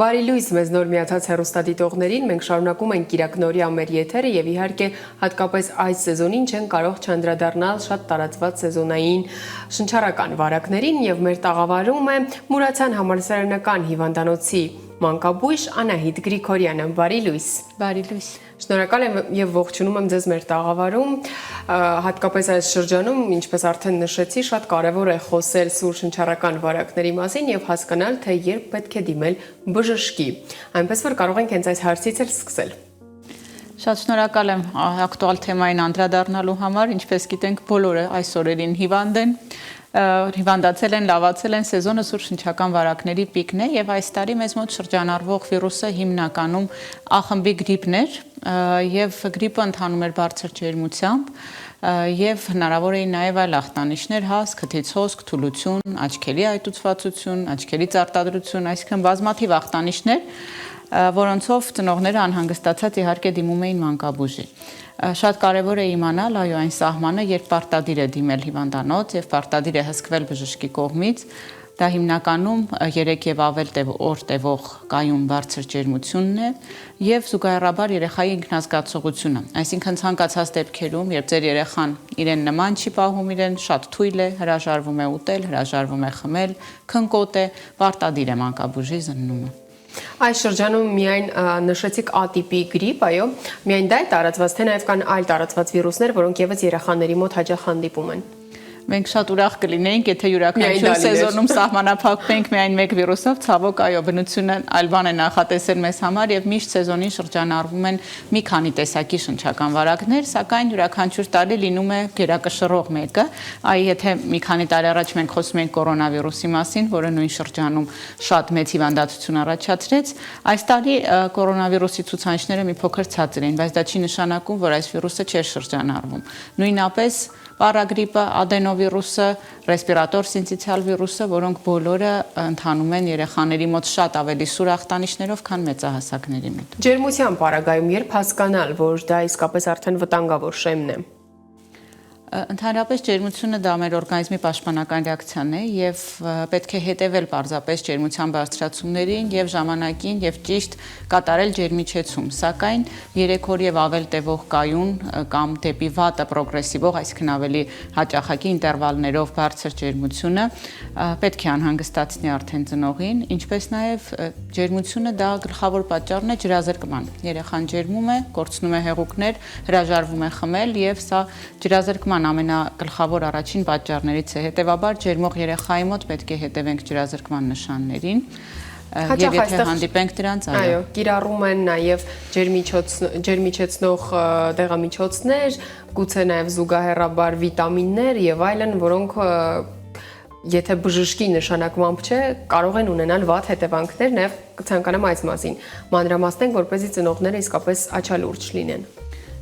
Բարի լույս մեզ նոր միացած հեռուստադիտողներին, մենք շարունակում ենք կիրակնորյա մեր եթերը եւ իհարկե հատկապես այս սեզոնին չեն կարող չանդրադառնալ շատ տարածված սեզոնային շնչառական վարակներին եւ մեր տաղավարում է Մուրացյան համալսարանական հիվանդանոցի մանկաբույժ Անահիտ Գրիգորյանը։ Բարի լույս։ Բարի լույս։ Շնորհակալ եմ եւ ողջունում եմ ձեզ մեր տաղավարում, հատկապես այս շրջանում, ինչպես արդեն նշեցի, շատ կարեւոր է խոսել սուր շնչառական վարակների մասին եւ հասկանալ, թե երբ պետք է դիմել բժշկի, այնպես որ կարող ենք հենց այս հարցից էլ սկսել։ Շատ շնորհակալ եմ ակտուալ թեմային անդրադառնալու համար, ինչպես գիտենք, բոլորը այս օրերին հիվանդ են, հիվանդացել են, լավացել են, սեզոնը սուր շնչական վարակների պիկն է եւ այս տարի մեզ մոտ շրջանառվող վիրուսը հիմնականում ախմբի գրիպն էր եւ գրիպը ընթանում էր բարձր ջերմությամբ եւ հնարավոր էին նաեւ այլ ախտանիշներ, հաս, քթից հոսք, թուլություն, աչքերի այտուցվածություն, աչքերի ծարտադրություն, այսինքն բազմաթիվ ախտանիշներ, որոնցով ծնողները անհանգստացած իհարկե դիմում էին մանկաբույժի։ Շատ կարևոր է իմանալ այն սահմանը, երբ պարտադիր է դիմել հիվանդանոց եւ պարտադիր է հսկվել բժշկի կողմից, դա հիմնականում 3 եւ ավել օր տևող կայուն բարձր ջերմությունն է եւ զուգահեռաբար երեխայի ինքնազգացողությունը, այսինքն ցանկացած դեպքերում, երբ ձեր երեխան իրեն նման չի պահում, իրեն շատ թույլ է, հրաժարվում է ուտել, հրաժարվում է խմել, քնկոտ է, պարտադիր է մանկաբույժի զննումը։ Այս շրջանում միայն նշեցիք A-տիպի գրիպ, այո, միայն դա է տարածված, թե նաև կան այլ տարածված վիրուսներ, որոնք եւս երեխաների մոտ հաճախ հանդիպում են։ Մենք շատ ուրախ կլինեինք, եթե յուրաքանչյուր սեզոնում սահմանափակվենք միայն մեկ վիրուսով, ցավոք այո, բնությունը այլ բան է նախատեսել մեզ համար եւ միշտ սեզոնին շրջանառվում են մի քանի տեսակի շնչական վարակներ, սակայն յուրաքանչյուր տարի լինում է գերակշռող մեկը, այ եթե մի քանի տարի առաջ մենք խոսում ենք կորոնավիրուսի մասին, որը նույն շրջանում շատ մեծ հիվանդացություն առաջացրեց, այս տարի կորոնավիրուսի ցուցանիշները մի փոքր ցածր են, բայց դա չի նշանակում, որ այս վիրուսը չէր շրջանառվում։ Նույնապես Պարագրիպը, ադենովիրուսը, ռեսպիրատոր սինցիցիալ վիրուսը, որոնք բոլորը ընթանում են երեխաների մոտ շատ ավելի սուր ախտանիշներով, քան մեծահասակների մոտ։ Ջերմության պարագայում երբ հասկանալ, որ դա իսկապես արդեն վտանգավոր շեմն է։ Ընդհանրապես ջերմությունը դա մեր օրգանիզմի պաշտպանական ռեակցիան է եւ պետք է հետեւել պարզապես ջերմության բարձրացումներին եւ ժամանակին եւ ճիշտ կատարել ջերմիչեցում, սակայն 3 օր եւ ավել տևող կայուն կամ դեպի վատը պրոգրեսիվող, այսինքն ավելի հաճախակի ինտերվալներով բարձր ջերմությունը պետք է անհանգստացնի արդեն ծնողին, ինչպես նաեւ ջերմությունը դա գլխավոր պատճառն է ջրազրկման։ Երեխան ջերմում է, կորցնում է հեղուկներ, հրաժարվում է խմել եւ սա ջրազրկման ամենագլխավոր առաջին պատճառներից է, հետևաբար ջերմող երեխայի մոտ պետք է հետևենք ջրազրկման նշաններին եւ եթե հանդիպենք դրանց, այո, կիրառում են նաեւ ջերմիչեցնող դեղամիջոցներ, գուցե նաեւ զուգահեռաբար վիտամիններ եւ այլն, որոնք եթե բժշկի նշանակմամբ չէ, կարող են ունենալ վատ հետևանքներ, նաեւ կցանկանամ այս մասին մանրամասնենք, որպեսզի ծնողները իսկապես աչալուրջ լինեն։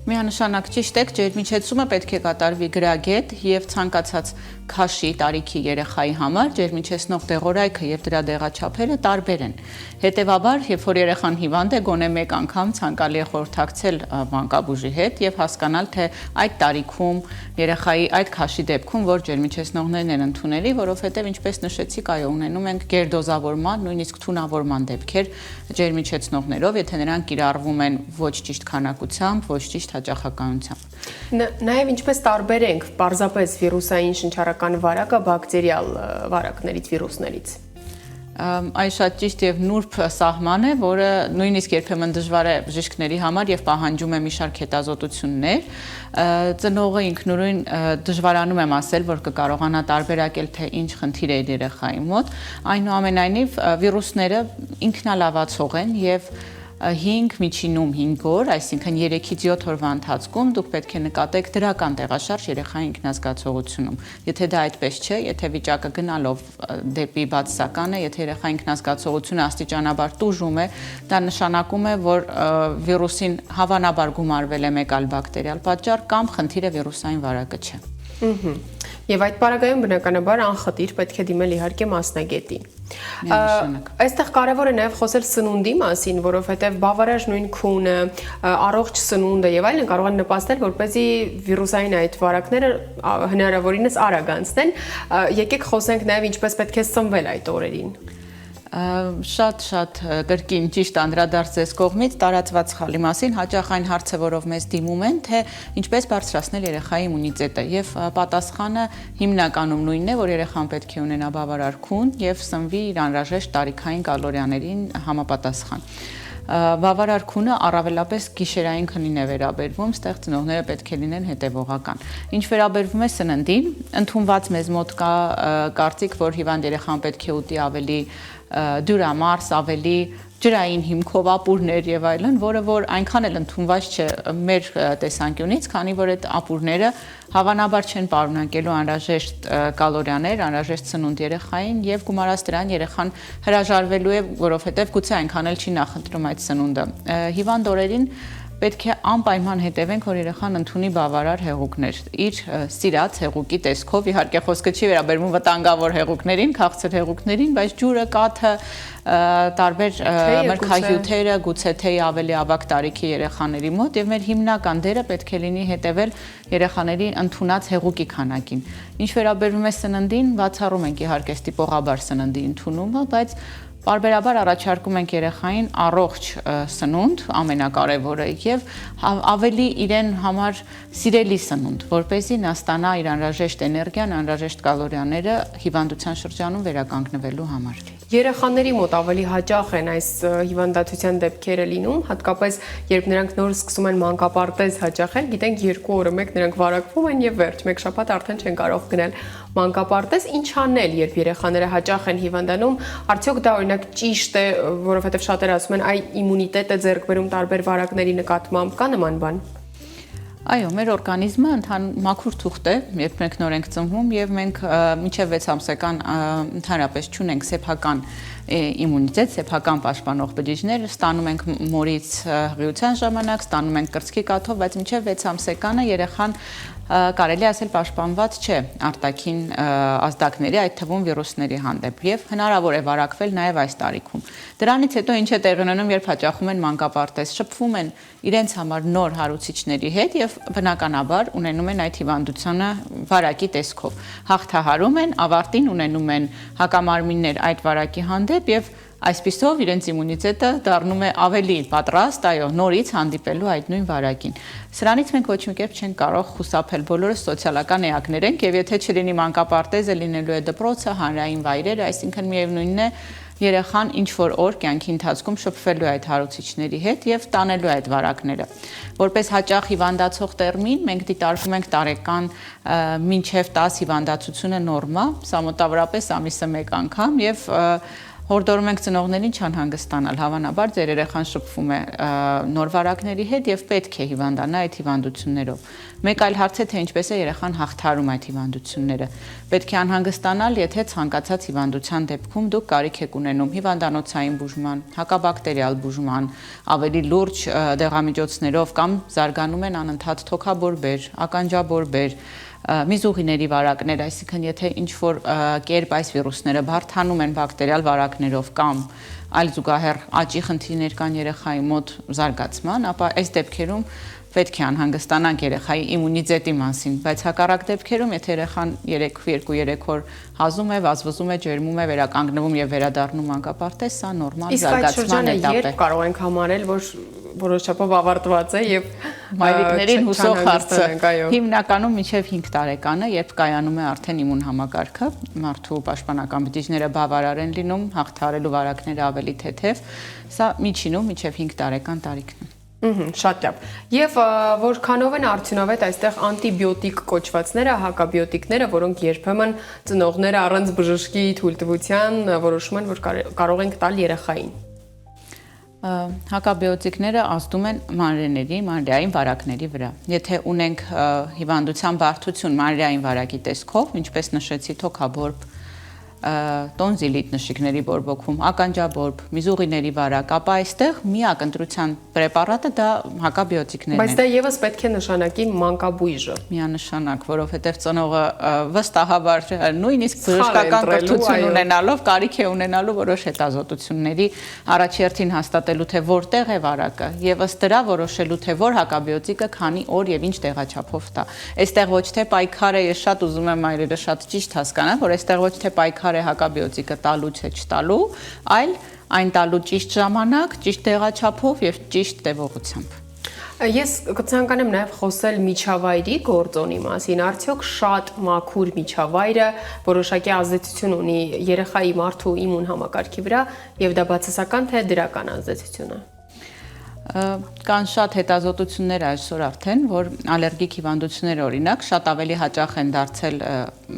Միանշանակ ճիշտ եք, ջերմիչեցումը պետք է կատարվի գրագետ եւ ցանկացած քաշի տարիքի երեխայի համար ջերմիչեցնող դեղորայքը եւ դրա դեղաչափերը տարբեր են։ Հետևաբար, երբ որ երեխան հիվանդ է, գոնե մեկ անգամ ցանկալի է խորհրդակցել մանկաբույժի հետ եւ հասկանալ, թե այդ տարիքում երեխայի այդ քաշի դեպքում որ ջերմիչեցնողներն են ընդունելի, որովհետեւ ինչպես նշեցիք, այո, ունենում ենք գերդոզավորման, նույնիսկ թունավորման դեպքեր ջերմիչեցնողներով, եթե նրանք կիրառվում են ոչ ճիշտ քանակությամբ, ոչ ճիշտ հաճախականությամբ։ Նաև ինչպես տարբերենք պարզապես վիրուսային շնչառական վարակը բակտերիալ վարակներից, վիրուսներից։ Այս շատ ճիշտ եւ նուրբ սահման է, որը նույնիսկ երբեմն դժվար է բժիշկների համար եւ պահանջում է մի շարք հետազոտություններ։ Ծնողը ինքնուրույն դժվարանում եմ ասել, որ կկարողանա տարբերակել, թե ինչ խնդիր է երեխայի մոտ։ Այնուամենայնիվ վիրուսները ինքնալավացող են եւ 5 միջինում 5 օր, այսինքն 3-ից 7 օրվա ընթացքում դուք պետք է նկատեք դրական տեղաշարժ երեխայի ինքնազգացողությունում։ Եթե դա այդպես չէ, եթե վիճակը գնալով դեպի բացասական է, եթե երեխայի ինքնազգացողությունը աստիճանաբար տուժում է, դա նշանակում է, որ վիրուսին հավանաբար գումարվել է մեկ այլ բակտերիալ պատճառ կամ խնդիրը վիրուսային վարակը չէ։ Եվ այդ պարագայում բնականաբար անխտիր պետք է դիմել իհարկե մասնագետի։ Այստեղ կարևոր է նաև խոսել սնունդի մասին, որովհետև բավարար նույն քունը, առողջ սնունդը եւ այլն կարող են նպաստել, որպեսզի վիրուսային այդ վարակները հնարավորինս արագ անցնեն։ Եկեք խոսենք նաև ինչպես պետք է սնվել այդ օրերին։ Շատ կրկին ճիշտ անդրադարձ ձեզ կողմից տարածված սխալի մասին հաճախ այն հարցը, որով մեզ դիմում են, թե ինչպես բարձրացնել երեխայի իմունիտետը եւ պատասխանը հիմնականում նույնն է, որ երեխան պետք է ունենա բավարար քուն եւ սնվի իր անհրաժեշտ տարիքային կալորիաներին համապատասխան։ Բավարար քունը առավելապես գիշերային քնին է վերաբերվում, ստեղ ծնողները պետք է լինեն հետևողական։ Ինչ վերաբերվում է սննդին, ընդունված մեզ մոտ կա կարծիք, որ հիվանդ երեխան պետք է ուտի ավելի դյուրամարս, ավելի ջրային հիմքով ապուրներ եւ այլն, որը որ այնքան էլ ընդունված չէ մեր տեսանկյունից, քանի որ այդ ապուրները հավանաբար չեն պարունակելու անհրաժեշտ կալորիաներ, անհրաժեշտ սնունդ երեխային եւ գումարած դրան երեխան հրաժարվելու է, որովհետեւ գուցե այնքան էլ չի նախընտրում այդ սնունդը։ Հիվանդ օրերին պետք է անպայման հետևենք, որ երեխան ընդունի բավարար հեղուկներ։ Իր սիրած հեղուկի տեսքով, իհարկե խոսքը չի վերաբերվում վտանգավոր հեղուկներին, քաղցր հեղուկներին, բայց ջուրը, կաթը, տարբեր մրգահյութերը, գուցե թեյ ավելի ավագ տարիքի երեխաների մոտ եւ մեր հիմնական դերը պետք է լինի հետևել երեխաների ընդունած հեղուկի քանակին։ Ինչ վերաբերվում է սննդին, բացառում ենք իհարկե ստիպողաբար սննդի ընդունումը, բայց Պարբերաբար առաջարկում ենք երեխային առողջ սնունդ, ամենակարևորը, եւ ավելի իրեն համար սիրելի սնունդ, որպեսզի նա ստանա իր անհրաժեշտ էներգիան, անհրաժեշտ կալորիաները հիվանդության շրջանում վերականգնվելու համար։ Երեխաների մոտ ավելի հաճախ են այս հիվանդացության դեպքերը լինում, հատկապես երբ նրանք նոր սկսում են մանկապարտեզ հաճախել, գիտենք 2 օրը մեկ նրանք վարակվում են եւ վերջ, մեկ շաբաթ արդեն չեն կարող գնել մանկապարտեզ, ինչ անել, երբ երեխաները հաճախ են հիվանդանում, արդյոք դա օրինակ ճիշտ է, որովհետեւ շատերը ասում են, այ իմունիտետ է ձեռք բերում տարբեր վարակների նկատմամբ, կա նման բան։ Այո, մեր օրգանիզմը մաքուր թուղթ է, երբ մենք նոր ենք ծնվում եւ մենք մինչեւ 6 ամսական ընդհանրապես չունենք սեփական իմունիտետ, սեփական պաշտպանող բջիջներ, ստանում ենք մորից հղիության ժամանակ, ստանում ենք կրծքի կաթով, բայց մինչեւ 6 ամսականը երեխան կարելի ասել պաշտպանված չէ արտաքին ազդակների, այդ թվում վիրուսների հանդեպ եւ հնարավոր է վարակվել նաեւ այս տարիքում։ Դրանից հետո ինչ է տեղի ունենում, երբ հաճախում են մանկապարտեզ, շփվում են իրենց համար նոր հարուցիչների հետ եւ բնականաբար ունենում են այդ հիվանդությունը վարակի տեսքով։ Հաղթահարում են, ավարտին ունենում են հակամարմիններ այդ վարակի հանդեպ եւ այսպիսով իրենց իմունիտետը դառնում է ավելի պատրաստ, այո, նորից հանդիպելու այդ նույն վարակին։ Սրանից մենք ոչ մի կերպ չենք կարող խուսափել, բոլորս սոցիալական էակներ ենք եւ եթե չլինի մանկապարտեզը, լինելու է դպրոցը, հանրային վայրերը, այսինքն միևնույնն է երեխան ինչ որ օր կյանքի ընթացքում շփվելու է այդ հարուցիչների հետ եւ տանելու է այդ վարակները։ Որպես հաճախ հիվանդացող տերմին մենք դիտարկում ենք տարեկան մինչեւ 10 հիվանդացությունը նորմա, սա մոտավորապես ամիսը 1 անգամ եւ հորդորում ենք ծնողներին չանհանգստանալ, հավանաբար ձեր երեխան շփվում է նոր վարակների հետ եւ պետք է հիվանդանա այդ հիվանդություններով։ Մեկ այլ հարց է, թե ինչպես է երեխան հաղթահարում այդ հիվանդությունները։ Պետք է անհանգստանալ, եթե ցանկացած հիվանդության դեպքում դուք կարիք եք ունենում հիվանդանոցային բուժման, հակաբակտերիալ բուժման, ավելի լուրջ դեղամիջոցներով կամ զարգանում են անընդհատ թոքաբորբեր, ականջաբորբեր, միզուղիների վարակներ, այսինքն եթե ինչ-որ կերպ այս վիրուսները բարդանում են բակտերիալ վարակներով կամ այլ զուգահեռ աճի խնդիրներ կան երեխայի մոտ զարգացման, ապա այս դեպքերում պետք է անհանգստանանք երեխայի իմունիտետի մասին, բայց հակառակ դեպքերում, եթե երեխան 2-3 օր հազում է, վազվզում է, ջերմում է, վերականգնվում եւ վերադառնում մանկապարտեզ, սա նորմալ զարգացման էտապ է։ Երբ կարող ենք համարել, որ որոշ չափով ավարտված է եւ մայրիկներին հուսող հարցը հիմնականում մինչև 5 տարեկանը, երբ կայանում է արդեն իմուն համակարգը, մարդու պաշտպանական բջիջները բավարար են լինում, հաղթահարելու վարակները ավելի թեթև, սա միջինում մինչև 5 տարեկան տարիքն է։ Շատ լավ։ Եվ որքանով են արդյունավետ այստեղ անտիբիոտիկ կոչվածները, հակաբիոտիկները, որոնք երբեմն ծնողները առանց բժշկի թույլտվության որոշում են, որ կարող են տալ երեխային։ Հակաբիոտիկները ազդում են մանրէների, մանրէային վարակների վրա։ Եթե ունենք հիվանդության բարդություն մանրէային վարակի տեսքով, ինչպես նշեցի, թոքաբորբ, տոնզիլիտ նշիկների բորբոքում, ականջաբորբ, միզուղիների վարակ, ապա այստեղ միակ ընտրության պրեպարատը դա հակաբիոտիկներն են։ Բայց դա եւս պետք է նշանակի մանկաբույժը։ Միանշանակ, որովհետև ծնողը վստահաբար նույնիսկ բժշկական կրթություն ունենալով կարիք է ունենալու որոշ հետազոտությունների առաջերտին հաստատելու թե որտեղ է վարակը եւ ըստ դրա որոշելու թե որ հակաբիոտիկը քանի օր եւ ինչ տեղաչափով տա։ Այստեղ ոչ թե պայքար է, ես շատ ուզում եմ այրերը շատ ճիշտ հասկանան, որ այստեղ ոչ թե պայքար պայքար է հակաբիոտիկը տալու թե չտալու, այլ այն տալու ճիշտ ժամանակ, ճիշտ տեղաչափով եւ ճիշտ տևողությամբ։ Ես կցանկանամ նաև խոսել միջավայրի գործոնի մասին, արդյոք շատ մաքուր միջավայրը որոշակի ազդեցություն ունի երեխայի մարդու իմուն համակարգի վրա եւ դա բացասական թե դրական ազդեցություն է։ Կան շատ հետազոտություններ այսօր արդեն, որ ալերգիկ հիվանդությունները օրինակ շատ ավելի հաճախ են դարձել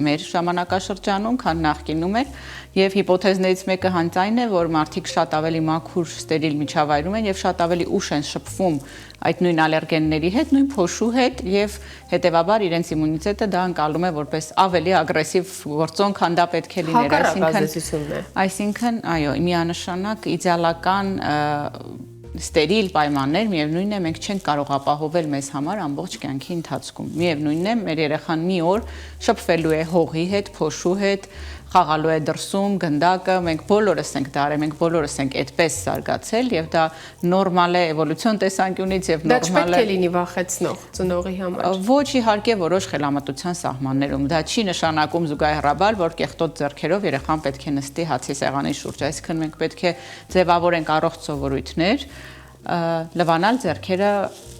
մեր ժամանակաշրջանում, քան նախկինում էր, եւ հիպոթեզներից մեկը հենց այն է, որ մարդիկ շատ ավելի մաքուր ստերիլ միջավայրում են եւ շատ ավելի ուշ են շփվում այդ նույն ալերգենների հետ, նույն փոշու հետ եւ հետեւաբար իրենց իմունիտետը դա ընկալում է որպես ավելի ագրեսիվ գործոն, քան դա պետք է լիներ, այսինքն, այո, միանշանակ իդեալական ստերիլ պայմաններ, միևնույն է, մենք չենք կարող ապահովել մեզ համար ամբողջ կյանքի ընթացքում։ Միևնույնն է, մեր երեխան մի օր շփվելու է հողի հետ, փոշու հետ, խաղալու է դրսում, գնդակը, մենք բոլորս ենք դա արել, մենք բոլորս ենք այդպես զարգացել եւ դա նորմալ է էվոլյուցիոն տեսանկյունից եւ նորմալ է։ Դա չպետք է լինի վախեցնող ծնողի համար։ Ոչ, իհարկե, որոշ խելամտության սահմաններում։ Դա չի նշանակում զուգահեռաբար, որ կեղտոտ ձեռքերով երեխան պետք է նստի հացի սեղանի շուրջ, այսինքն մենք պետք է ձևավորենք առողջ սովորույթներ, լվանալ ձեռքերը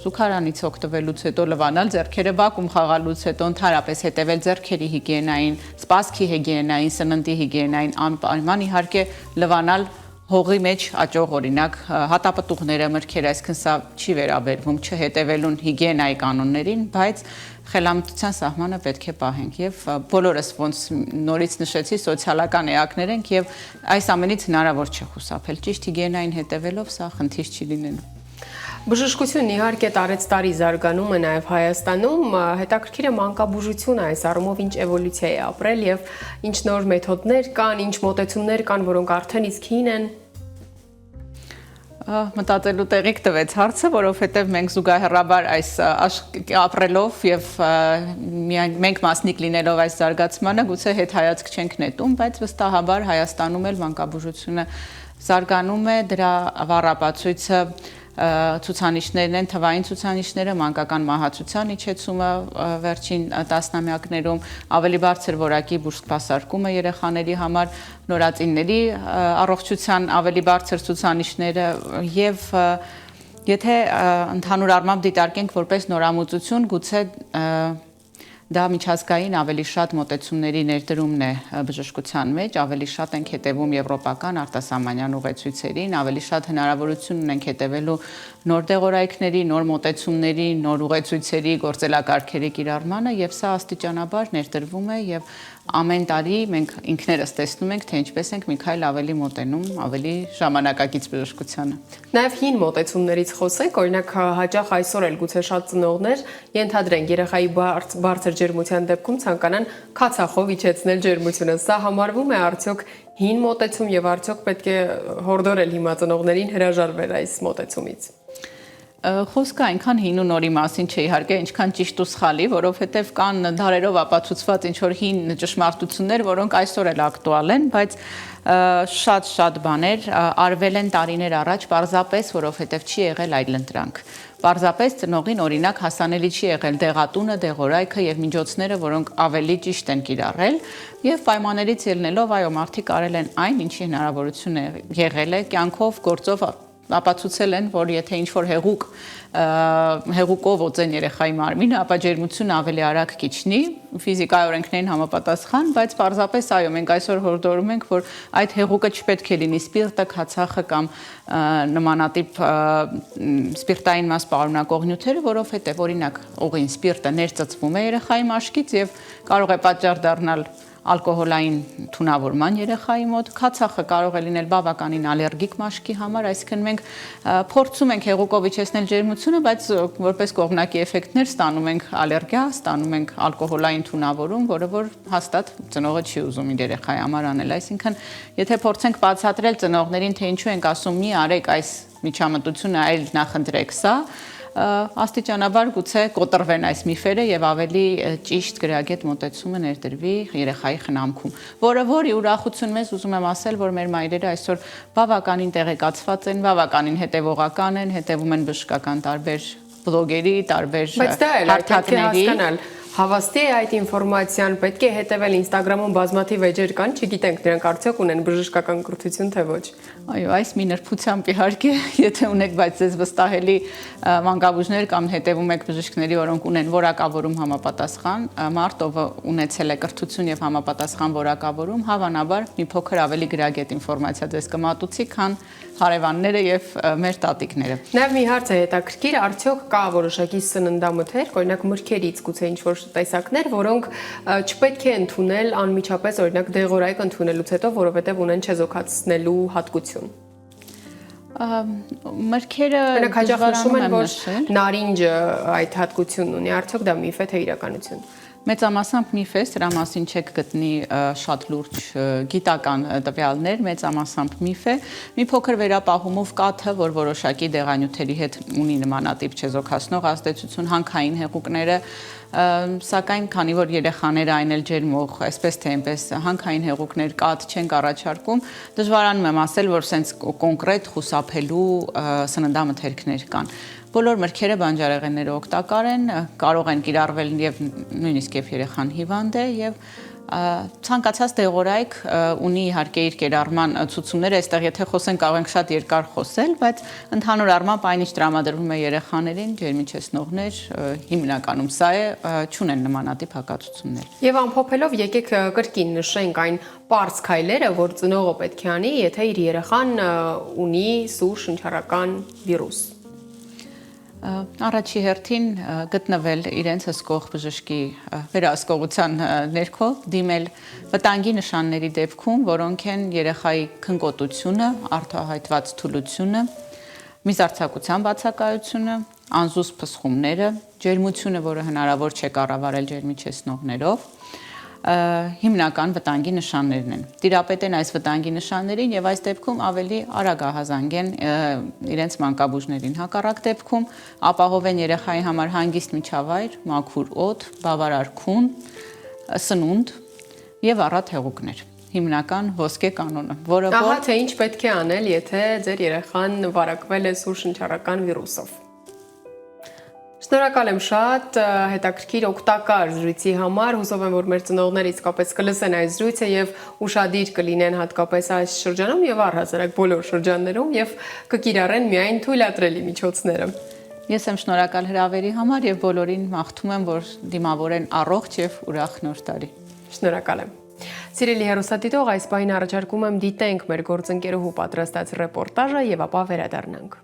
զուգարանից օգտվելուց հետո, լվանալ ձեռքերը բակում խաղալուց հետո, ընդհանրապես հետևել ձեռքերի հիգիենային, սպասքի հիգիենային, սննդի հիգիենային, անպայման իհարկե լվանալ հողի մեջ աճող օրինակ հատապտուղները, մրգերը, այսինքն սա չի վերաբերվում չհետևելուն հիգիենայի կանոններին, բայց խելամտության սահմանը պետք է պահենք եւ բոլորս ոնց նորից նշեցի սոցիալական էակներ ենք եւ այս ամենից հնարավոր չէ խուսափել, ճիշտ հիգիենային հետևելով սա խնդիր չի լինելու։ Բժշկությունն իհարկե տարեցտարի զարգանում է նաև Հայաստանում, հետաքրքիր է մանկաբուժությունը այս առումով ինչ էվոլյուցիա է ապրել եւ ինչ նոր մեթոդներ կան, ինչ մոտեցումներ կան, որոնք արդեն իսկ հին են։ Մտածելու տեղիք տվեց հարցը, որովհետև մենք զուգահեռաբար այս ապրելով եւ մենք մասնիկ լինելով այս զարգացմանը գուցե հետ հայացք չենք նետում, բայց վստահաբար Հայաստանում էլ մանկաբուժությունը զարգանում է, դրա վառապացույցը ցուցանիշներն են, թվային ցուցանիշները, մանկական մահացության իջեցումը վերջին տասնամյակներում, ավելի բարձր որակի բուժսպասարկումը երեխաների համար, նորածինների առողջության ավելի բարձր ցուցանիշները եւ եթե ընդհանուր առմամբ դիտարկենք որպես նորամուծություն, գուցե դա միջազգային ավելի շատ մոտեցումների ներդրումն է բժշկության մեջ, ավելի շատ ենք հետևում եվրոպական արտասահմանյան ուղեցույցերին, ավելի շատ հնարավորություն ունենք հետևելու նոր դեղորայքների, նոր մոտեցումների, նոր ուղեցույցերի, գործելակարգերի կիրառմանը եւ սա աստիճանաբար ներդրվում է եւ ամեն տարի մենք ինքներս տեսնում ենք, թե ինչպես ենք մի քայլ ավելի մոտենում, ավելի ժամանակակից բժշկությանը։ Նաև հին մոտեցումներից խոսենք, օրինակ հաճախ այսօր էլ գուցե շատ ծնողներ ենթադրենք երեխայի բարձր ջերմության դեպքում ցանկանան քացախով իջեցնել ջերմությունը։ Սա համարվում է արդյոք հին մոտեցում եւ արդյոք պետք է հորդորել հիմա ծնողներին հրաժարվել այս մոտեցումից։ Խոսքը այնքան հին ու նորի մասին չէ իհարկե, ինչքան ճիշտ ու սխալի, որովհետև կան դարերով ապացուցված ինչ-որ հին ճշմարտություններ, որոնք այսօր էլ ակտուալ են, բայց շատ բաներ արվել են տարիներ առաջ, պարզապես, որովհետև չի եղել այլընտրանք։ Պարզապես ծնողին օրինակ հասանելի չի եղել դեղատունը, դեղորայքը եւ միջոցները, որոնք ավելի ճիշտ են կիրառել, եւ պայմաններից ելնելով, այո, մարդիկ արել են այն, ինչի հնարավորություն է եղել է կյանքով, գործով ապացուցել են, որ եթե ինչ-որ հեղուկով օծեն երեխայի մարմինը, ապա ջերմությունը ավելի արագ կիջնի, ֆիզիկայի օրենքներին համապատասխան, բայց պարզապես այո, մենք այսօր հորդորում ենք, որ այդ հեղուկը չպետք է լինի սպիրտը, քացախը կամ նմանատիպ սպիրտային մաս պարունակող նյութերը, որովհետև օրինակ ուղին սպիրտը ներծծվում է երեխայի մաշկից եւ կարող է պատճառ դառնալ ալկոհոլային թունավորման երեխայի մոտ, քացախը կարող է լինել բավականին ալերգիկ մաշկի համար, այսինքն մենք փորձում ենք հեղուկով իջեցնել ջերմությունը, բայց որպես կողմնակի էֆեկտներ ստանում ենք ալերգիա, ստանում ենք ալկոհոլային թունավորում, որը որ հաստատ ծնողը չի ուզում իր երեխայի համար անել, այսինքն եթե փորձենք բացատրել ծնողներին, թե ինչու ենք ասում մի արեք այս միջամտությունը, այլ նախընտրեք սա, աստիճանաբար գուցե կոտրվեն այս միֆերը եւ ավելի ճիշտ գրագետ մոտեցումը ներդրվի երեխայի խնամքում, որը որի ուրախություն մեզ ուզում եմ ասել, որ մեր մայրերը այսօր բավականին տեղեկացված են, բավականին հետևողական են, հետևում են բժշկական տարբեր բլոգերի, տարբեր հարթակների, Հավաստի է այդ ինֆորմացիան, պետք է հետևել Instagram-ում բազմաթիվ էջեր կան, չգիտենք նրանք արդյոք ունեն բժշկական կրթություն թե ոչ։ Այո, այս մի նրբությամբ իհարկե, եթե ունեք, բայց ձեզ վստահելի մանկաբույժներ կամ հետևում եք բժիշկների, որոնք ունեն որակավորում համապատասխան, մարդ, ով ունեցել է կրթություն եւ համապատասխան որակավորում, հավանաբար մի փոքր ավելի գրագետ ինֆորմացիա ձեզ կմատուցի, քան հարևանները եւ մեր տատիկները։ Նաեւ մի հարց է հետաքրքիր, արդյոք կա որոշակի սննդամթերք, օրինակ մրգերից գուցե ինչ-որ տեսակներ, որոնք չպետք է ընդունել անմիջապես, օրինակ դեղորայք ընդունելուց հետո, որովհետեւ ունեն չեզոքացնելու հատկություն։ Մրգերը դժվարանում են որ նարինջը այդ հատկությունն ունի, արդյոք դա միֆ է թե իրականություն։ Մեծամասամբ միֆ է, սրա մասին չեք գտնի շատ լուրջ գիտական տվյալներ, մեծամասամբ միֆ է։ Մի փոքր վերապահումով կաթը, որ որոշակի դեղանյութերի հետ ունի նմանատիպ չեզոքացնող ազդեցություն, հանքային հեղուկները, սակայն քանի որ երեխաները այն էլ ջերմող, այսպես թե այնպես հանքային հեղուկներ կաթ չենք առաջարկում, դժվարանում եմ ասել, որ սենց կոնկրետ խուսափելու սննդամթերքներ կան։ Բոլոր մրգերը բանջարեղենները օգտակար են, կարող են կիրառվել եւ նույնիսկ եւ երեխան հիվանդ է եւ ցանկացած դեղորայք ունի իհարկե իր կիրառման ցուցումները, այստեղ եթե խոսենք կարող ենք շատ երկար խոսել, բայց ընդհանուր առմամբ այնինչ տրամադրվում է երեխաներին, ջերմիչեցնողներ, հիմնականում սա է, չունեն նմանատիպ հակացություններ։ Եվ ամփոփելով եկեք կրկին նշենք այն պարզ քայլերը, որ ծնողը պետք է անի, եթե իր երեխան ունի սուր շնչառական վիրուս։ Առաջի հերթին գտնվել իրենց հսկող բժշկի վերահսկողության ներքո, դիմել վտանգի նշանների դեպքում, որոնք են երեխայի քնկոտությունը, արտահայտված թուլությունը, միզարձակության բացակայությունը, անզուսպ փսխումները, ջերմությունը, որը հնարավոր չէ կառավարել ջերմիչեցնողներով, հիմնական վտանգի նշաններն են։ Տիրապետեն այս վտանգի նշաններին եւ այս դեպքում ավելի արագ ահազանգեն իրենց մանկաբույժներին։ Հակառակ դեպքում ապահովեն երեխայի համար հանգիստ միջավայր, մաքուր օդ, բավարար քուն, սնունդ եւ առատ հեղուկներ։ Հիմնական ոսկե կանոնը, որը Ահա թե ինչ պետք է անել, եթե ձեր երեխան վարակվել է սուր շնչառական վիրուսով։ Շնորհակալ եմ շատ հետաքրքիր օգտակար զրույցի համար, հուսով եմ, որ մեր ծնողները իսկապես կլսեն այս զրույցը եւ ուշադիր կլինեն հատկապես այս շրջանում եւ առհասարակ բոլոր շրջաններում եւ կկիրառեն միայն թույլատրելի միջոցները։ Ես եմ շնորհակալ հրավերի համար եւ բոլորին մաղթում եմ, որ դիմավորեն առողջ եւ ուրախ նոր տարի։ Շնորհակալ եմ։ Սիրելի հեռուստադիտող, այս պահին առաջարկում եմ դիտենք մեր գործընկերուհու պատրաստած ռեպորտաժը եւ ապա վերադառնանք։